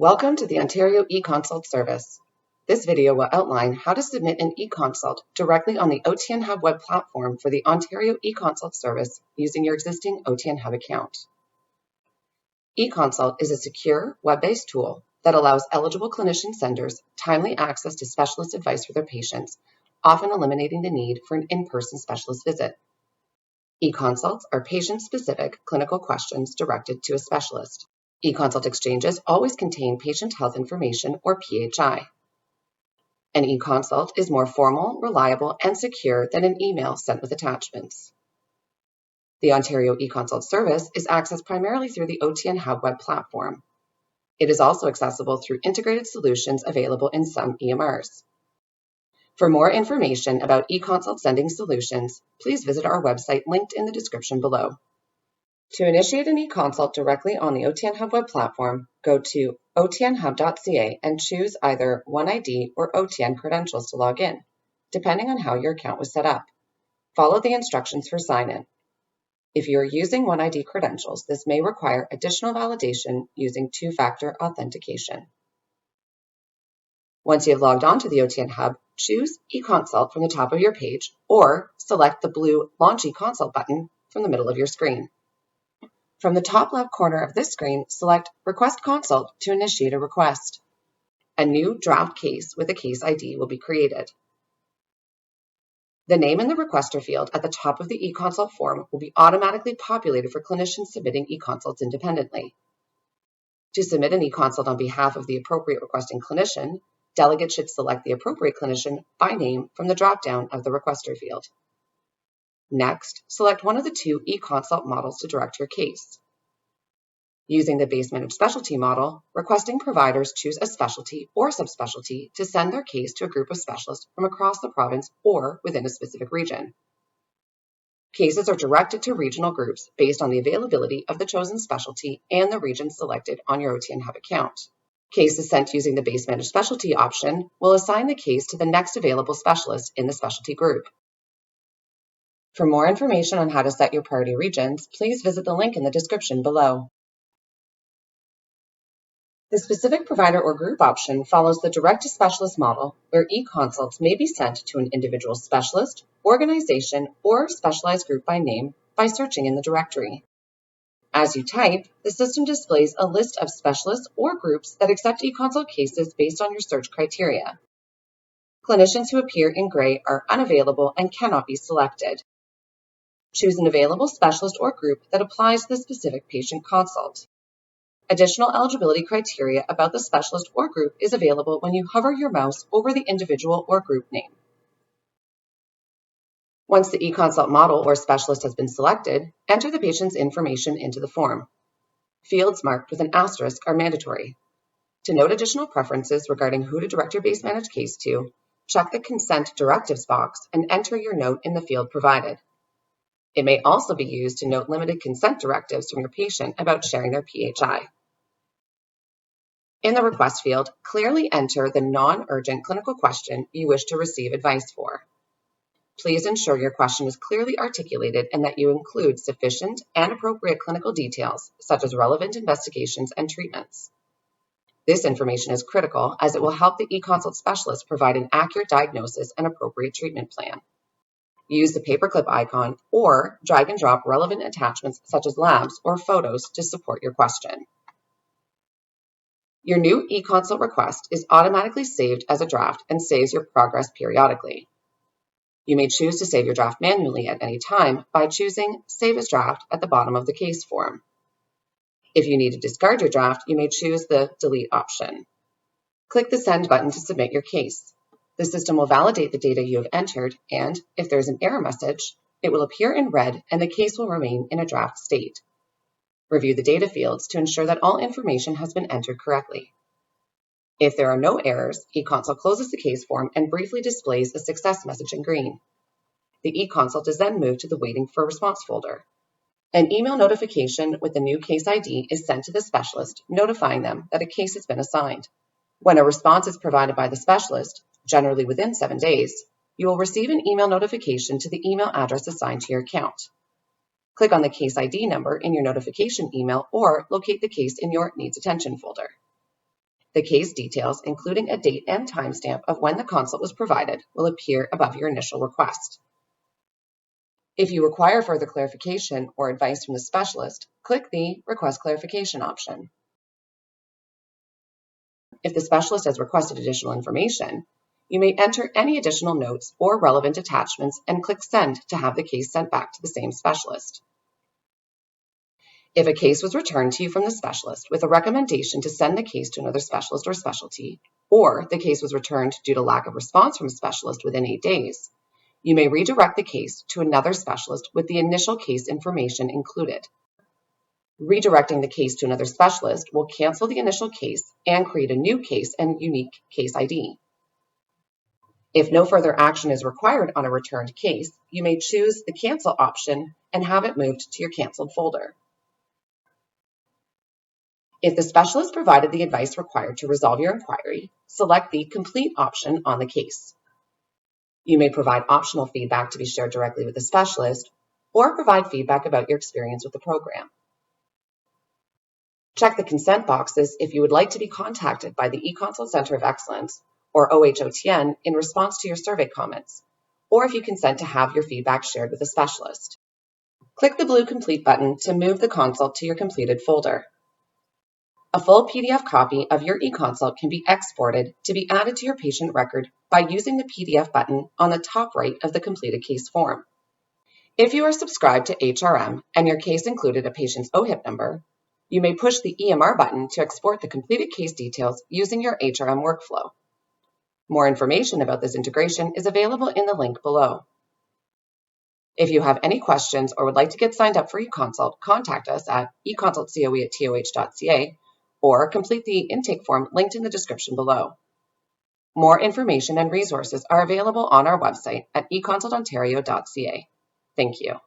Welcome to the Ontario eConsult service. This video will outline how to submit an eConsult directly on the OTNhub web platform for the Ontario eConsult service using your existing OTNhub account. eConsult is a secure, web-based tool that allows eligible clinician senders timely access to specialist advice for their patients, often eliminating the need for an in-person specialist visit. eConsults are patient-specific clinical questions directed to a specialist. eConsult exchanges always contain patient health information, or PHI. An eConsult is more formal, reliable, and secure than an email sent with attachments. The Ontario eConsult service is accessed primarily through the OTNhub web platform. It is also accessible through integrated solutions available in some EMRs. For more information about eConsult sending solutions, please visit our website linked in the description below. To initiate an eConsult directly on the OTNhub web platform, go to otnhub.ca and choose either OneID or OTN credentials to log in, depending on how your account was set up. Follow the instructions for sign-in. If you are using OneID credentials, this may require additional validation using two-factor authentication. Once you have logged on to the OTNhub, choose eConsult from the top of your page or select the blue Launch eConsult button from the middle of your screen. From the top left corner of this screen, select Request Consult to initiate a request. A new draft case with a case ID will be created. The name in the requester field at the top of the eConsult form will be automatically populated for clinicians submitting eConsults independently. To submit an eConsult on behalf of the appropriate requesting clinician, delegates should select the appropriate clinician by name from the drop-down of the requester field. Next, select one of the two eConsult models to direct your case. Using the base managed specialty model, requesting providers choose a specialty or subspecialty to send their case to a group of specialists from across the province or within a specific region. Cases are directed to regional groups based on the availability of the chosen specialty and the region selected on your OTNhub account. Cases sent using the base managed specialty option will assign the case to the next available specialist in the specialty group. For more information on how to set your priority regions, please visit the link in the description below. The specific provider or group option follows the direct to specialist model, where eConsults may be sent to an individual specialist, organization, or specialized group by name by searching in the directory. As you type, the system displays a list of specialists or groups that accept eConsult cases based on your search criteria. Clinicians who appear in gray are unavailable and cannot be selected. Choose an available specialist or group that applies to the specific patient consult. Additional eligibility criteria about the specialist or group is available when you hover your mouse over the individual or group name. Once the eConsult model or specialist has been selected, enter the patient's information into the form. Fields marked with an asterisk are mandatory. To note additional preferences regarding who to direct your base managed case to, check the Consent Directives box and enter your note in the field provided. It may also be used to note limited consent directives from your patient about sharing their PHI. In the request field, clearly enter the non-urgent clinical question you wish to receive advice for. Please ensure your question is clearly articulated and that you include sufficient and appropriate clinical details, such as relevant investigations and treatments. This information is critical as it will help the eConsult specialist provide an accurate diagnosis and appropriate treatment plan. Use the paperclip icon or drag and drop relevant attachments such as labs or photos to support your question. Your new eConsult request is automatically saved as a draft and saves your progress periodically. You may choose to save your draft manually at any time by choosing Save as Draft at the bottom of the case form. If you need to discard your draft, you may choose the Delete option. Click the Send button to submit your case. The system will validate the data you have entered, and if there's an error message, it will appear in red and the case will remain in a draft state. Review the data fields to ensure that all information has been entered correctly. If there are no errors, eConsult closes the case form and briefly displays a success message in green. The eConsult is then moved to the Waiting for Response folder. An email notification with the new case ID is sent to the specialist, notifying them that a case has been assigned. When a response is provided by the specialist, generally within 7 days, you will receive an email notification to the email address assigned to your account. Click on the case ID number in your notification email or locate the case in your Needs Attention folder. The case details, including a date and timestamp of when the consult was provided, will appear above your initial request. If you require further clarification or advice from the specialist, click the Request Clarification option. If the specialist has requested additional information, you may enter any additional notes or relevant attachments and click Send to have the case sent back to the same specialist. If a case was returned to you from the specialist with a recommendation to send the case to another specialist or specialty, or the case was returned due to lack of response from a specialist within 8 days, you may redirect the case to another specialist with the initial case information included. Redirecting the case to another specialist will cancel the initial case and create a new case and unique case ID. If no further action is required on a returned case, you may choose the Cancel option and have it moved to your canceled folder. If the specialist provided the advice required to resolve your inquiry, select the Complete option on the case. You may provide optional feedback to be shared directly with the specialist, or provide feedback about your experience with the program. Check the consent boxes if you would like to be contacted by the eConsult Center of Excellence, or OHOTN, in response to your survey comments, or if you consent to have your feedback shared with a specialist. Click the blue Complete button to move the consult to your completed folder. A full PDF copy of your eConsult can be exported to be added to your patient record by using the PDF button on the top right of the completed case form. If you are subscribed to HRM and your case included a patient's OHIP number, you may push the EMR button to export the completed case details using your HRM workflow. More information about this integration is available in the link below. If you have any questions or would like to get signed up for eConsult, contact us at econsultcoe@toh.ca or complete the intake form linked in the description below. More information and resources are available on our website at econsultontario.ca. Thank you.